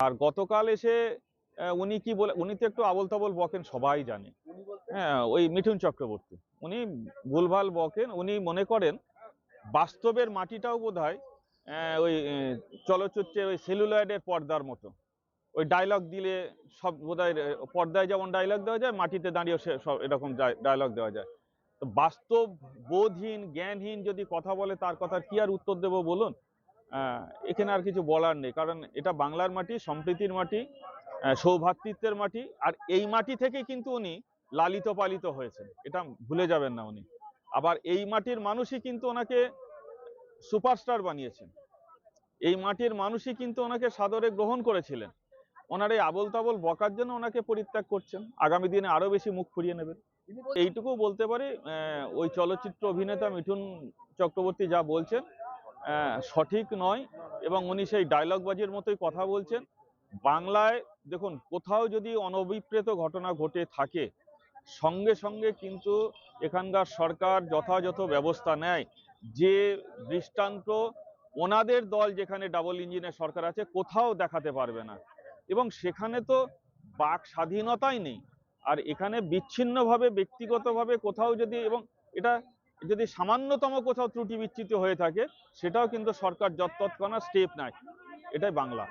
আর গতকাল এসে উনি কি বলে, উনি তো একটু আবোল তাবোল বকেন, সবাই জানে। হ্যাঁ, ওই মিঠুন চক্রবর্তী উনি ভুলভাল বকেন। উনি মনে করেন বাস্তবের মাটিটাও বোধহয় ওই চলচ্চিত্রে ওই সেলুলয়েডের পর্দার মতো। ওই ডায়লগ দিলে সব বোধহয় পর্দায় যেমন ডায়লগ দেওয়া যায়, মাটিতে দাঁড়িয়েও সে সব এরকম ডায়লগ দেওয়া যায়। তো বাস্তব বোধহীন জ্ঞানহীন যদি কথা বলে, তার কথার কি আর উত্তর দেবো বলুন? এখানে আর কিছু বলার নেই, কারণ এটা বাংলার মাটি, সম্প্রীতির মাটি, সৌভ্রাতৃত্বের মাটি। আর এই মাটি থেকে কিন্তু উনি লালিত পালিত হয়েছেন, এটা ভুলে যাবেন না উনি। আবার এই মাটির মানুষই কিন্তু ওনাকে সুপারস্টার বানিয়েছেন। এই মাটির মানুষই কিন্তু ওনাকে সাদরে গ্রহণ করেছিলেন। ওনার এই আবোল তাবোল বকার জন্য ওনাকে পরিত্যাগ করছেন, আগামী দিনে আরো বেশি মুখ ফুরিয়ে নেবেন। এইটুকু বলতে পারি, ওই চলচ্চিত্র অভিনেতা মিঠুন চক্রবর্তী যা বলছেন সঠিক নয়, এবং উনি সেই ডায়লগবাজির মতোই কথা বলছেন। বাংলায় দেখুন, কোথাও যদি অনভিপ্রেত ঘটনা ঘটে থাকে, সঙ্গে সঙ্গে কিন্তু এখানকার সরকার যথাযথ ব্যবস্থা নেয়। যে দৃষ্টান্ত ওনাদের দল যেখানে ডাবল ইঞ্জিনের সরকার আছে কোথাও দেখাতে পারবে না, এবং সেখানে তো বাক স্বাধীনতাই নেই। আর এখানে বিচ্ছিন্নভাবে ব্যক্তিগতভাবে কোথাও যদি, এবং এটা যদি সামান্যতম কোথাও ত্রুটি বিচ্যুতি হয়ে থাকে, সেটাও কিন্তু সরকার যৎতৎক্ষণাৎ স্টেপ নেয়। এটাই বাংলা।